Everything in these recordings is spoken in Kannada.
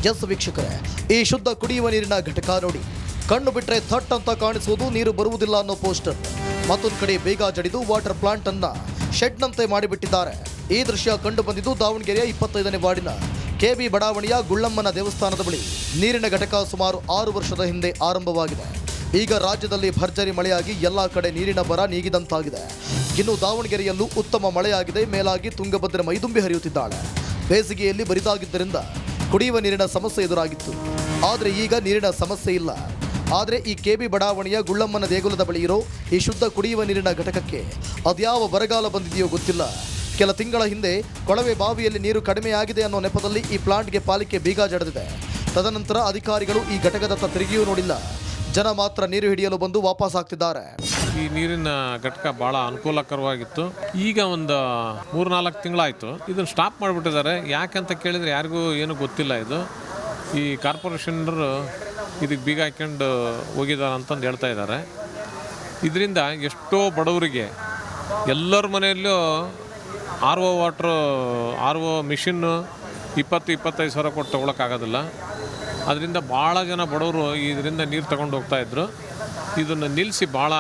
ಎಸ್ ವೀಕ್ಷಕರೇ, ಈ ಶುದ್ಧ ಕುಡಿಯುವ ನೀರಿನ ಘಟಕ ನೋಡಿ, ಕಣ್ಣು ಬಿಟ್ಟರೆ ಥಟ್ ಅಂತ ಕಾಣಿಸುವುದು ನೀರು ಬರುವುದಿಲ್ಲ ಅನ್ನೋ ಪೋಸ್ಟರ್. ಮತ್ತೊಂದು ಕಡೆ ಬೇಗ ಜಡಿದು ವಾಟರ್ ಪ್ಲಾಂಟ್ ಅನ್ನ ಶೆಡ್ನಂತೆ ಮಾಡಿಬಿಟ್ಟಿದ್ದಾರೆ. ಈ ದೃಶ್ಯ ಕಂಡು ಬಂದಿದ್ದು ದಾವಣಗೆರೆಯ 25ನೇ ವಾರ್ಡಿನ ಕೆಬಿ ಬಡಾವಣೆಯ ಗುಳ್ಳಮ್ಮನ ದೇವಸ್ಥಾನದ ಬಳಿ. ನೀರಿನ ಘಟಕ ಸುಮಾರು 6 ವರ್ಷದ ಹಿಂದೆ ಆರಂಭವಾಗಿದೆ. ಈಗ ರಾಜ್ಯದಲ್ಲಿ ಭರ್ಜರಿ ಮಳೆಯಾಗಿ ಎಲ್ಲಾ ಕಡೆ ನೀರಿನ ಬರ ನೀಗಿದಂತಾಗಿದೆ. ಇನ್ನು ದಾವಣಗೆರೆಯಲ್ಲೂ ಉತ್ತಮ ಮಳೆಯಾಗಿದೆ. ಮೇಲಾಗಿ ತುಂಗಭದ್ರೆ ಮೈದುಂಬಿ ಹರಿಯುತ್ತಿದ್ದಾಳೆ. ಬೇಸಿಗೆಯಲ್ಲಿ ಬರಿದಾಗಿದ್ದರಿಂದ ಕುಡಿಯುವ ನೀರಿನ ಸಮಸ್ಯೆ ಎದುರಾಗಿತ್ತು. ಆದರೆ ಈಗ ನೀರಿನ ಸಮಸ್ಯೆ ಇಲ್ಲ. ಆದರೆ ಈ ಕೆಬಿ ಬಡಾವಣೆಯ ಗುಳ್ಳಮ್ಮನ ದೇಗುಲದ ಬಳಿ ಇರೋ ಈ ಶುದ್ಧ ಕುಡಿಯುವ ನೀರಿನ ಘಟಕಕ್ಕೆ ಅದ್ಯಾವ ಬರಗಾಲ ಬಂದಿದೆಯೋ ಗೊತ್ತಿಲ್ಲ. ಕೆಲ ತಿಂಗಳ ಹಿಂದೆ ಕೊಳವೆ ಬಾವಿಯಲ್ಲಿ ನೀರು ಕಡಿಮೆಯಾಗಿದೆ ಅನ್ನೋ ನೆಪದಲ್ಲಿ ಈ ಪ್ಲಾಂಟ್ಗೆ ಪಾಲಿಕೆ ಬೀಗ ಜಡಿದಿದೆ. ತದನಂತರ ಅಧಿಕಾರಿಗಳು ಈ ಘಟಕದತ್ತ ತಿರುಗಿಯೂ ನೋಡಿಲ್ಲ. ಜನ ಮಾತ್ರ ನೀರು ಹಿಡಿಯಲು ಬಂದು ವಾಪಸ್ ಆಗ್ತಿದ್ದಾರೆ. ಈ ನೀರಿನ ಘಟಕ ಭಾಳ ಅನುಕೂಲಕರವಾಗಿತ್ತು. ಈಗ ಒಂದು 3-4 ತಿಂಗಳಾಯಿತು ಇದನ್ನು ಸ್ಟಾಪ್ ಮಾಡಿಬಿಟ್ಟಿದ್ದಾರೆ. ಯಾಕಂತ ಕೇಳಿದರೆ ಯಾರಿಗೂ ಏನೂ ಗೊತ್ತಿಲ್ಲ. ಇದು ಈ ಕಾರ್ಪೊರೇಷನರು ಇದಕ್ಕೆ ಬೀಗ ಹಾಕ್ಕೊಂಡು ಹೋಗಿದ್ದಾರೆ ಅಂತಂದು ಹೇಳ್ತಾ ಇದ್ದಾರೆ. ಇದರಿಂದ ಎಷ್ಟೋ ಬಡವರಿಗೆ ಎಲ್ಲರ ಮನೆಯಲ್ಲೂ ಆರ್ ಒ ಮಿಷಿನ್ನು 20-25 ಸಾವಿರ ಕೊಟ್ಟು ತೊಗೊಳಕ್ಕಾಗೋದಿಲ್ಲ. ಅದರಿಂದ ಭಾಳ ಜನ ಬಡವರು ಇದರಿಂದ ನೀರು ತಗೊಂಡು ಹೋಗ್ತಾಯಿದ್ರು. ಇದನ್ನು ನಿಲ್ಲಿಸಿ ಭಾಳ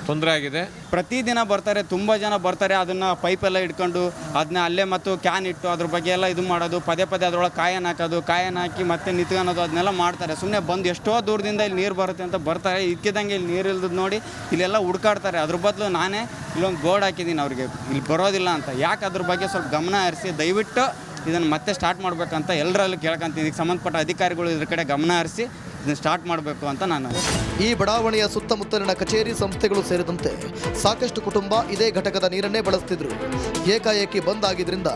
ತೊಂದರೆ ಆಗಿದೆ. ಪ್ರತಿದಿನ ಬರ್ತಾರೆ, ತುಂಬ ಜನ ಬರ್ತಾರೆ. ಅದನ್ನು ಪೈಪೆಲ್ಲ ಇಟ್ಕೊಂಡು ಅದನ್ನ ಅಲ್ಲೇ ಮತ್ತು ಕ್ಯಾನ್ ಇಟ್ಟು ಅದ್ರ ಬಗ್ಗೆ ಎಲ್ಲ ಇದು ಮಾಡೋದು, ಪದೇ ಅದರೊಳಗೆ ಕಾಯನ್ನು ಹಾಕಿ ಮತ್ತೆ ನಿಂತ್ಕೊಳ್ಳೋದು, ಅದನ್ನೆಲ್ಲ ಮಾಡ್ತಾರೆ. ಸುಮ್ಮನೆ ಬಂದು ಎಷ್ಟೋ ದೂರದಿಂದ ಇಲ್ಲಿ ನೀರು ಬರುತ್ತೆ ಅಂತ ಬರ್ತಾರೆ. ಇದ್ಕಿದಂಗೆ ಇಲ್ಲಿ ನೀರು ಇಲ್ದದ್ದು ನೋಡಿ ಇಲ್ಲೆಲ್ಲ ಹುಡ್ಕಾಡ್ತಾರೆ. ಅದ್ರ ಬದಲು ನಾನೇ ಇಲ್ಲೊಂದು ಬೋರ್ಡ್ ಹಾಕಿದ್ದೀನಿ ಅವ್ರಿಗೆ, ಇಲ್ಲಿ ಬರೋದಿಲ್ಲ ಅಂತ. ಯಾಕೆ ಅದ್ರ ಬಗ್ಗೆ ಸ್ವಲ್ಪ ಗಮನ ಹರಿಸಿ ದಯವಿಟ್ಟು ಇದನ್ನು ಮತ್ತೆ ಸ್ಟಾರ್ಟ್ ಮಾಡಬೇಕಂತ ಎಲ್ಲರಲ್ಲೂ ಕೇಳ್ಕೊಂತೀನಿ. ಇದಕ್ಕೆ ಸಂಬಂಧಪಟ್ಟ ಅಧಿಕಾರಿಗಳು ಇದ್ರ ಕಡೆ ಗಮನ ಹರಿಸಿ ಇದನ್ನು ಸ್ಟಾರ್ಟ್ ಮಾಡಬೇಕು ಅಂತ ನಾನು. ಈ ಬಡಾವಣೆಯ ಸುತ್ತಮುತ್ತಲಿನ ಕಚೇರಿ ಸಂಸ್ಥೆಗಳು ಸೇರಿದಂತೆ ಸಾಕಷ್ಟು ಕುಟುಂಬ ಇದೇ ಘಟಕದ ನೀರನ್ನೇ ಬಳಸ್ತಿದ್ರು. ಏಕಾಏಕಿ ಬಂದ್ ಆಗಿದ್ರಿಂದ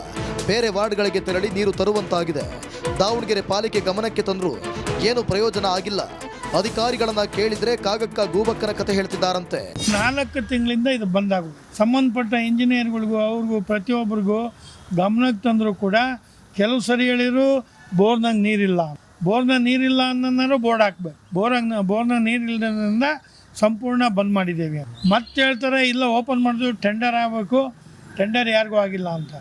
ಬೇರೆ ವಾರ್ಡ್ಗಳಿಗೆ ತೆರಳಿ ನೀರು ತರುವಂತಾಗಿದೆ. ದಾವಣಗೆರೆ ಪಾಲಿಕೆ ಗಮನಕ್ಕೆ ತಂದರೂ ಏನು ಪ್ರಯೋಜನ ಆಗಿಲ್ಲ. ಅಧಿಕಾರಿಗಳನ್ನ ಕೇಳಿದ್ರೆ ಕಾಗಕ್ಕ ಗೂಬಕ್ಕನ ಕತೆ ಹೇಳ್ತಿದ್ದಾರಂತೆ. 4 ತಿಂಗಳಿಂದ ಇದು ಬಂದಾಗುತ್ತೆ. ಸಂಬಂಧಪಟ್ಟ ಇಂಜಿನಿಯರ್ಗಳಿಗೂ ಅವ್ರಿಗೂ ಪ್ರತಿಯೊಬ್ಬರಿಗೂ ಗಮನಕ್ಕೆ ತಂದರೂ ಕೂಡ ಕೆಲವು ಸರಿ ಹೇಳಿದ್ರು ಬೋರ್ನಾಗ ನೀರಿಲ್ಲ ಅನ್ನೋರು ಬೋರ್ಡ್ ಹಾಕ್ಬೇಕು. ಬೋರ್ನಾಗ ನೀರಿಲ್ಲದ್ರಿಂದ ಸಂಪೂರ್ಣ ಬಂದ್ ಮಾಡಿದ್ದೇವೆ. ಮತ್ತೆ ಹೇಳ್ತಾರೆ ಇಲ್ಲ ಓಪನ್ ಮಾಡಿದ್ವಿ, ಟೆಂಡರ್ ಆಗಬೇಕು, ಟೆಂಡರ್ ಯಾರಿಗೂ ಆಗಿಲ್ಲ ಅಂತ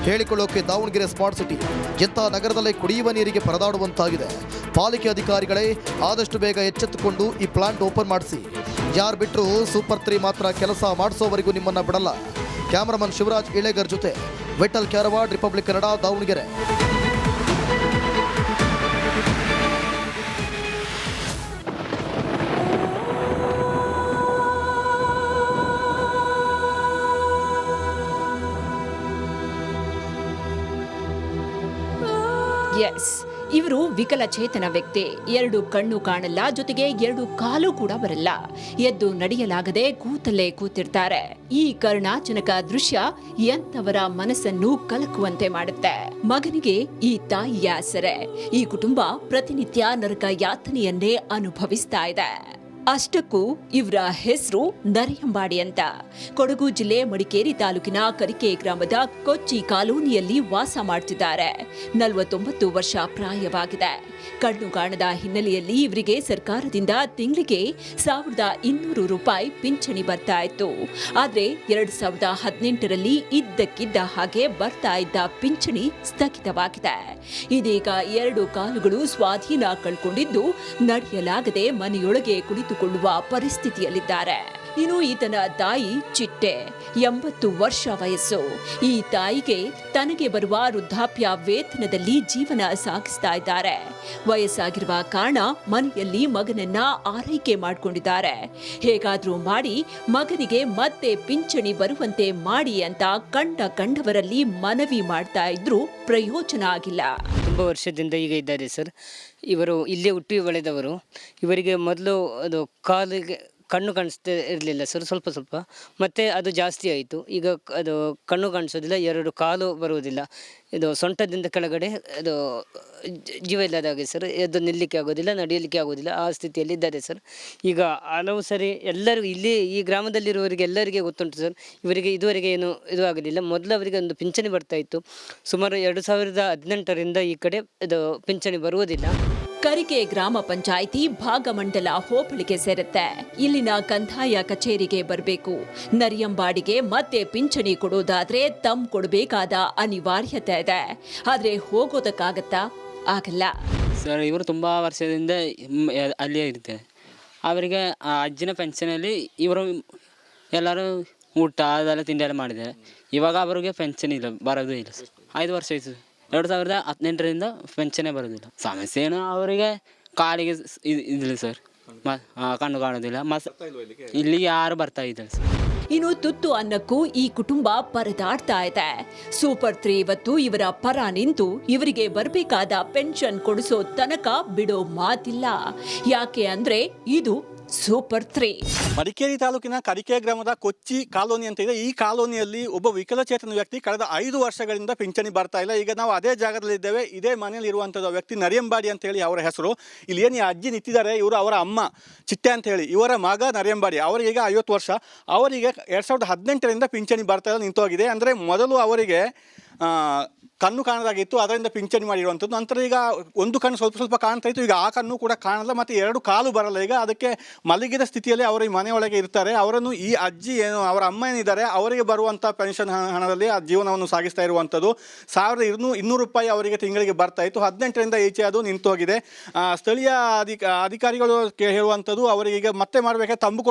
ಹೇಳಿಕೊಳ್ಳೋಕೆ ದಾವಣಗೆರೆ ಸ್ಮಾರ್ಟ್ ಸಿಟಿ ಎಂಥ ನಗರದಲ್ಲೇ ಕುಡಿಯುವ ನೀರಿಗೆ ಪರದಾಡುವಂತಾಗಿದೆ. ಪಾಲಿಕೆ ಅಧಿಕಾರಿಗಳೇ ಆದಷ್ಟು ಬೇಗ ಎಚ್ಚೆತ್ತುಕೊಂಡು ಈ ಪ್ಲಾಂಟ್ ಓಪನ್ ಮಾಡಿಸಿ. ಯಾರು ಬಿಟ್ಟರು ಸೂಪರ್ 3 ಮಾತ್ರ ಕೆಲಸ ಮಾಡಿಸೋವರೆಗೂ ನಿಮ್ಮನ್ನ ಬಿಡಲ್ಲ. ಕ್ಯಾಮರಾಮನ್ ಶಿವರಾಜ್ ಇಳೆಗರ್ ಜೊತೆ ವಿಠಲ್ ಕ್ಯಾರವಾಡ್, ರಿಪಬ್ಲಿಕ್ ಕನ್ನಡ, ದಾವಣಗೆರೆ. ಎಸ್, ಇವರು ವಿಕಲಚೇತನ ವ್ಯಕ್ತಿ. 2 ಕಣ್ಣು ಕಾಣಲ್ಲ, ಜೊತೆಗೆ 2 ಕಾಲು ಕೂಡ ಬರಲ್ಲ. ಎದ್ದು ನಡೆಯಲಾಗದೆ ಕೂತಲ್ಲೇ ಕೂತಿರ್ತಾರೆ. ಈ ಕರುಣಾಜನಕ ದೃಶ್ಯ ಎಂಥವರ ಮನಸ್ಸನ್ನು ಕಲಕುವಂತೆ ಮಾಡುತ್ತೆ. ಮಗನಿಗೆ ಈ ತಾಯಿಯ ಆಸರೆ. ಈ ಕುಟುಂಬ ಪ್ರತಿನಿತ್ಯ ನರಕ ಯಾತನೆಯನ್ನೇ ಅನುಭವಿಸ್ತಾ ಇದೆ. ಅಷ್ಟಕ್ಕೂ ಇವರ ಹೆಸರು ನರಿಯಂಬಾಡಿ ಅಂತ. ಕೊಡಗು ಜಿಲ್ಲೆ ಮಡಿಕೇರಿ ತಾಲೂಕಿನ ಕರಿಕೆ ಗ್ರಾಮದ ಕೊಚ್ಚಿ ಕಾಲೋನಿಯಲ್ಲಿ ವಾಸ ಮಾಡ್ತಿದ್ದಾರೆ. 49 ವರ್ಷ ಪ್ರಾಯವಾಗಿದೆ. ಕಣ್ಣು ಕಾಣದ ಹಿನ್ನೆಲೆಯಲ್ಲಿ ಇವರಿಗೆ ಸರ್ಕಾರದಿಂದ ತಿಂಗಳಿಗೆ 1200 ರೂಪಾಯಿ ಪಿಂಚಣಿ ಬರ್ತಾ ಇತ್ತು. ಆದ್ರೆ 2018ರಲ್ಲಿ ಇದ್ದಕ್ಕಿದ್ದ ಹಾಗೆ ಬರ್ತಾ ಇದ್ದ ಪಿಂಚಣಿ ಸ್ಥಗಿತವಾಗಿದೆ. ಇದೀಗ 2 ಕಾಲುಗಳು ಸ್ವಾಧೀನ ಕಳ್ಕೊಂಡಿದ್ದು ನಡೆಯಲಾಗದೆ ಮನೆಯೊಳಗೆ ಕುಳಿತುಕೊಳ್ಳುವ ಪರಿಸ್ಥಿತಿಯಲ್ಲಿದ್ದಾರೆ. ಇನ್ನು ಈತನ ತಾಯಿ ಚಿಟ್ಟೆ, 80 ವರ್ಷ ವಯಸ್ಸು. ಈ ತಾಯಿಗೆ ತನಗೆ ಬರುವ ವೃದ್ಧಾಪ್ಯ ವೇತನದಲ್ಲಿ ಜೀವನ ಸಾಗಿಸ್ತಾ ಇದ್ದಾರೆ. ವಯಸ್ಸಾಗಿರುವ ಕಾರಣ ಮನೆಯಲ್ಲಿ ಮಗನನ್ನ ಆರೈಕೆ ಮಾಡಿಕೊಂಡಿದ್ದಾರೆ. ಹೇಗಾದ್ರೂ ಮಾಡಿ ಮಗನಿಗೆ ಮತ್ತೆ ಪಿಂಚಣಿ ಬರುವಂತೆ ಮಾಡಿ ಅಂತ ಕಂಡವರಲ್ಲಿ ಮನವಿ ಮಾಡ್ತಾ ಇದ್ರು ಪ್ರಯೋಜನ ಆಗಿಲ್ಲ. ತುಂಬ ವರ್ಷದಿಂದ ಈಗ ಇದ್ದಾರೆ ಸರ್. ಇವರು ಇಲ್ಲೇ ಹುಟ್ಟಿ ಬೆಳೆದವರು. ಇವರಿಗೆ ಮೊದಲು ಅದು ಕಾಲಿಗೆ ಕಣ್ಣು ಕಾಣಿಸ್ತಾ ಇರಲಿಲ್ಲ ಸರ್, ಸ್ವಲ್ಪ ಮತ್ತು ಅದು ಜಾಸ್ತಿ ಆಯಿತು. ಈಗ ಅದು ಕಣ್ಣು ಕಾಣಿಸೋದಿಲ್ಲ, 2 ಕಾಲು ಬರುವುದಿಲ್ಲ. ಇದು ಸೊಂಟದಿಂದ ಕೆಳಗಡೆ ಅದು ಜೀವ ಇಲ್ಲದಾಗಿದೆ ಸರ್. ಅದು ನಿಲ್ಲಲಿಕ್ಕೆ ಆಗೋದಿಲ್ಲ, ನಡೆಯಲಿಕ್ಕೆ ಆಗೋದಿಲ್ಲ, ಆ ಸ್ಥಿತಿಯಲ್ಲಿ ಇದ್ದಾರೆ ಸರ್. ಈಗ ಹಲವು ಸರಿ ಎಲ್ಲರಿಗೂ ಇಲ್ಲಿ ಈ ಗ್ರಾಮದಲ್ಲಿರುವವರಿಗೆ ಎಲ್ಲರಿಗೆ ಗೊತ್ತುಂಟು ಸರ್. ಇವರಿಗೆ ಇದುವರೆಗೆ ಏನು ಇದು ಆಗಲಿಲ್ಲ. ಮೊದಲು ಅವರಿಗೆ ಒಂದು ಪಿಂಚಣಿ ಬರ್ತಾ ಇತ್ತು. ಸುಮಾರು 2018ರಿಂದ ಈ ಕಡೆ ಇದು ಪಿಂಚಣಿ ಬರುವುದಿಲ್ಲ. ಕರಿಕೆ ಗ್ರಾಮ ಪಂಚಾಯಿತಿ ಭಾಗಮಂಡಲ ಹೋಬಳಿಗೆ ಸೇರುತ್ತೆ. ಇಲ್ಲಿನ ಕಂದಾಯ ಕಚೇರಿಗೆ ಬರಬೇಕು. ನರಿಯಂಬಾಡಿಗೆ ಮತ್ತೆ ಪಿಂಚಣಿ ಕೊಡೋದಾದ್ರೆ ತಮ್ ಕೊಡಬೇಕಾದ ಅನಿವಾರ್ಯತೆ ಇದೆ. ಆದ್ರೆ ಹೋಗೋದಕ್ಕಾಗತ್ತಾ? ಆಗಲ್ಲ. ಸರ್ ಇವರು ತುಂಬ ವರ್ಷದಿಂದ ಅಲ್ಲಿಯೇ ಇರ್ತಾರೆ. ಅವರಿಗೆ ಆ ಅಜ್ಜಿನ ಪೆನ್ಷನಲ್ಲಿ ಇವರು ಎಲ್ಲರೂ ಊಟ ಅದೆಲ್ಲ ತಿಂಡಿ ಎಲ್ಲ ಮಾಡಿದ್ದಾರೆ. ಇವಾಗ ಅವರಿಗೆ ಪೆನ್ಷನ್ ಇಲ್ಲ, ಬರೋದು ಇಲ್ಲ ಸರ್. 5 ವರ್ಷ ಆಯಿತು, 2018ರಿಂದ ಪೆನ್ಷನ್ನೇ ಬರೋದಿಲ್ಲ. ಸಮಸ್ಯೆ ಏನು ಅವರಿಗೆ ಕಾಲಿಗೆ ಇದಿಲ್ಲ ಸರ್, ಕಣ್ಣು ಕಾಣೋದಿಲ್ಲ. ಇಲ್ಲಿಗೆ ಯಾರು ಬರ್ತಾ ಇದ್ದಾರೆ ಸರ್. ಇನ್ನು ತುತ್ತು ಅನ್ನಕ್ಕೂ ಈ ಕುಟುಂಬ ಪರದಾಡ್ತಾ ಇದೆ. ಸೂಪರ್ 3 ಇವತ್ತು ಇವರ ಪರ ನಿಂತು ಇವರಿಗೆ ಬರಬೇಕಾದ ಪೆನ್ಷನ್ ಕೊಡಿಸೋ ತನಕ ಬಿಡೋ ಮಾತಿಲ್ಲ. ಯಾಕೆ ಅಂದ್ರೆ ಇದು ಸೂಪರ್ 3. ಮಡಿಕೇರಿ ತಾಲೂಕಿನ ಕರಿಕೆ ಗ್ರಾಮದ ಕೊಚ್ಚಿ ಕಾಲೋನಿ ಅಂತ ಇದೆ. ಈ ಕಾಲೋನಿಯಲ್ಲಿ ಒಬ್ಬ ವಿಕಲಚೇತನ ವ್ಯಕ್ತಿ ಕಳೆದ 5 ವರ್ಷಗಳಿಂದ ಪಿಂಚಣಿ ಬರ್ತಾ ಇಲ್ಲ. ಈಗ ನಾವು ಅದೇ ಜಾಗದಲ್ಲಿ ಇದ್ದೇವೆ. ಇದೇ ಮನೆಯಲ್ಲಿ ಇರುವಂಥದ್ದು ವ್ಯಕ್ತಿ ನರಿಯಂಬಾಡಿ ಅಂತ ಹೇಳಿ ಅವರ ಹೆಸರು. ಇಲ್ಲಿ ಏನು ಈ ಅಜ್ಜಿ ನಿಂತಿದ್ದಾರೆ, ಇವರು ಅವರ ಅಮ್ಮ ಚಿಟ್ಟೆ ಅಂತ ಹೇಳಿ, ಇವರ ಮಗ ನರಿಯಂಬಾಡಿ. ಅವರಿಗೆ 50 ವರ್ಷ. ಅವರಿಗೆ 2018ರಿಂದ ಪಿಂಚಣಿ ಬರ್ತಾ ಇಲ್ಲ, ನಿಂತೋಗಿದೆ. ಅಂದರೆ ಮೊದಲು ಅವರಿಗೆ ಕಣ್ಣು ಕಾಣದಾಗಿತ್ತು, ಅದರಿಂದ ಪಿಂಚಣಿ ಮಾಡಿರುವಂಥದ್ದು. ನಂತರ ಈಗ ಒಂದು ಕಣ್ಣು ಸ್ವಲ್ಪ ಕಾಣ್ತಾ ಇತ್ತು, ಈಗ ಆ ಕಣ್ಣು ಕೂಡ ಕಾಣಲ್ಲ, ಮತ್ತು 2 ಕಾಲು ಬರಲ್ಲ. ಈಗ ಅದಕ್ಕೆ ಮಲಗಿದ ಸ್ಥಿತಿಯಲ್ಲಿ ಅವರು ಈ ಮನೆಯೊಳಗೆ ಇರ್ತಾರೆ. ಅವರನ್ನು ಈ ಅಜ್ಜಿ ಏನು ಅವರ ಅಮ್ಮ ಏನಿದ್ದಾರೆ ಅವರಿಗೆ ಬರುವಂಥ ಪೆನ್ಷನ್ ಹಣದಲ್ಲಿ ಆ ಜೀವನವನ್ನು ಸಾಗಿಸ್ತಾ ಇರುವಂಥದ್ದು. 1200 ರೂಪಾಯಿ ಅವರಿಗೆ ತಿಂಗಳಿಗೆ ಬರ್ತಾ ಇತ್ತು. 18ರಿಂದ ಈಚೆ ಅದು ನಿಂತು ಹೋಗಿದೆ. ಸ್ಥಳೀಯ ಅಧಿಕಾರಿಗಳು ಹೇಳುವಂಥದ್ದು ಅವರಿಗೆ ಈಗ ಮತ್ತೆ ಮಾಡಬೇಕಾದ್ರೆ ತಂಬು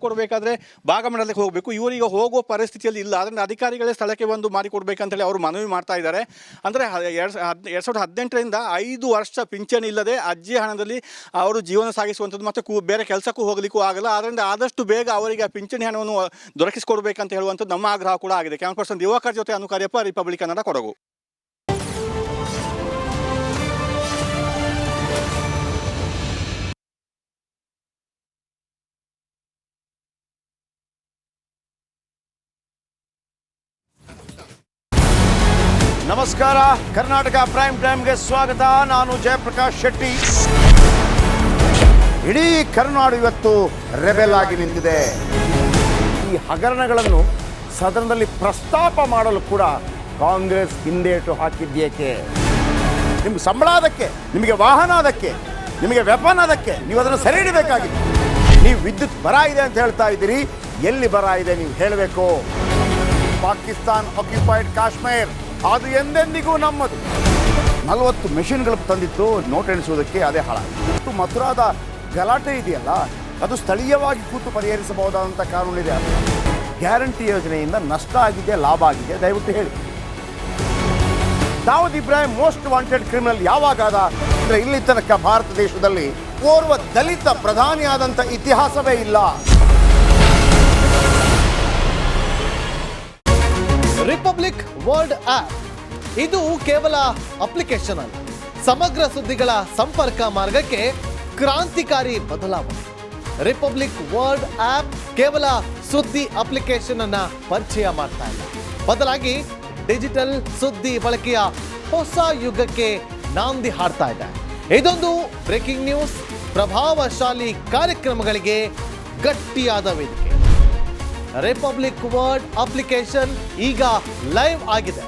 ಕೊಡಬೇಕಾದ್ರೆ ಭಾಗಮಂಡಲಕ್ಕೆ ಹೋಗಬೇಕು. ಇವರಿಗೆ ಹೋಗುವ ಪರಿಸ್ಥಿತಿಯಲ್ಲಿ ಇಲ್ಲ. ಅದರಿಂದ ಅಧಿಕಾರಿಗಳೇ ಸ್ಥಳಕ್ಕೆ ಬಂದು ಮಾಡಿಕೊಡ್ಬೇಕಂತೇಳಿ ಅವರು ಮನವಿ ಮಾಡ್ತಾ ಇದ್ದಾರೆ. ಅಂದರೆ 2018ರಿಂದ 5 ವರ್ಷ ಪಿಂಚಣಿ ಇಲ್ಲದೆ ಅಜ್ಜಿ ಹಣದಲ್ಲಿ ಅವರು ಜೀವನ ಸಾಗಿಸುವಂಥದ್ದು, ಮತ್ತು ಬೇರೆ ಕೆಲಸಕ್ಕೂ ಹೋಗಲಿಕ್ಕೂ ಆಗಲ್ಲ. ಆದ್ದರಿಂದ ಆದಷ್ಟು ಬೇಗ ಅವರಿಗೆ ಪಿಂಚಣಿ ಹಣವನ್ನು ದೊರಕಿಸಿಕೊಡ್ಬೇಕಂತ ಹೇಳುವಂಥದ್ದು ನಮ್ಮ ಆಗ್ರಹ ಕೂಡ ಆಗಿದೆ. ಕ್ಯಾಮರಾ ಪರ್ಸನ್ ದಿವಾಕರ್ ಜೊತೆ ಅನುಕಾರ್ಯಪ್ಪ, ರಿಪಬ್ಲಿಕ್ ಕನ್ನಡ, ಕೊಡಗು. ನಮಸ್ಕಾರ, ಕರ್ನಾಟಕ ಪ್ರೈಮ್ ಟೈಮ್ಗೆ ಸ್ವಾಗತ. ನಾನು ಜಯಪ್ರಕಾಶ್ ಶೆಟ್ಟಿ. ಇಡೀ ಕರ್ನಾಡು ಇವತ್ತು ರೆಬೆಲ್ ಆಗಿ ನಿಂತಿದೆ. ಈ ಹಗರಣಗಳನ್ನು ಸದನದಲ್ಲಿ ಪ್ರಸ್ತಾಪ ಮಾಡಲು ಕೂಡ ಕಾಂಗ್ರೆಸ್ ಹಿಂದೇಟು ಹಾಕಿದ್ದೇಕೆ? ನಿಮ್ಗೆ ಸಂಬಳ ಅದಕ್ಕೆ, ನಿಮಗೆ ವಾಹನ ಅದಕ್ಕೆ, ನಿಮಗೆ ವೆಪನ್ ಅದಕ್ಕೆ, ನೀವು ಅದನ್ನು ಸೆರೆ ಹಿಡಬೇಕಾಗಿತ್ತು. ನೀವು ವಿದ್ಯುತ್ ಬರ ಇದೆ ಅಂತ ಹೇಳ್ತಾ ಇದ್ದೀರಿ, ಎಲ್ಲಿ ಬರ ಇದೆ ನೀವು ಹೇಳಬೇಕು. ಪಾಕಿಸ್ತಾನ್ ಆಕ್ಯುಪೈಡ್ ಕಾಶ್ಮೀರ್ ಅದು ಎಂದೆಂದಿಗೂ ನಮ್ಮದು. 40 ಮೆಷಿನ್ಗಳು ತಂದಿತ್ತು ನೋಟ್ ಎಣಿಸುವುದಕ್ಕೆ, ಅದೇ ಹಾಳಾಗಿತ್ತು. ಮಥುರಾದ ಗಲಾಟೆ ಇದೆಯಲ್ಲ, ಅದು ಸ್ಥಳೀಯವಾಗಿ ಕೂತು ಪರಿಹರಿಸಬಹುದಾದಂಥ ಕಾನೂನಿದೆ. ಗ್ಯಾರಂಟಿ ಯೋಜನೆಯಿಂದ ನಷ್ಟ ಆಗಿದೆ, ಲಾಭ ಆಗಿದೆ, ದಯವಿಟ್ಟು ಹೇಳಿ. Dawood Ibrahim most wanted criminal ಯಾವಾಗಾದ ಅಂದರೆ ಇಲ್ಲಿ ತನಕ ಭಾರತ ದೇಶದಲ್ಲಿ ಓರ್ವ ದಲಿತ ಪ್ರಧಾನಿಯಾದಂಥ ಇತಿಹಾಸವೇ ಇಲ್ಲ. ರಿಪಬ್ಲಿಕ್ ವರ್ಲ್ಡ್ ಆಪ್ ಇದು ಕೇವಲ ಅಪ್ಲಿಕೇಶನ್ ಅಲ್ಲ, ಸಮಗ್ರ ಸುದ್ದಿಗಳ ಸಂಪರ್ಕ ಮಾರ್ಗಕ್ಕೆ ಕ್ರಾಂತಿಕಾರಿ ಬದಲಾವಣೆ. ರಿಪಬ್ಲಿಕ್ ವರ್ಲ್ಡ್ ಆಪ್ ಕೇವಲ ಸುದ್ದಿ ಅಪ್ಲಿಕೇಶನ್ ಅನ್ನ ಪರಿಚಯ ಮಾಡ್ತಾ ಇಲ್ಲ, ಬದಲಾಗಿ ಡಿಜಿಟಲ್ ಸುದ್ದಿ ಬಳಕೆಯ ಹೊಸ ಯುಗಕ್ಕೆ ನಾಂದಿ ಹಾಡ್ತಾ ಇದೆ. ಇದೊಂದು ಬ್ರೇಕಿಂಗ್ ನ್ಯೂಸ್, ಪ್ರಭಾವಶಾಲಿ ಕಾರ್ಯಕ್ರಮಗಳಿಗೆ ಗಟ್ಟಿಯಾದ ವೇದಿಕೆ. ರಿಪಬ್ಲಿಕ್ ವರ್ಲ್ಡ್ ಅಪ್ಲಿಕೇಶನ್ ಈಗ ಲೈವ್ ಆಗಿದೆ.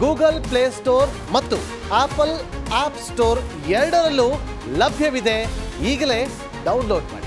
ಗೂಗಲ್ ಪ್ಲೇ ಸ್ಟೋರ್ ಮತ್ತು ಆಪಲ್ ಆಪ್ ಸ್ಟೋರ್ ಎರಡರಲ್ಲೂ ಲಭ್ಯವಿದೆ. ಈಗಲೇ ಡೌನ್ಲೋಡ್ ಮಾಡಿ.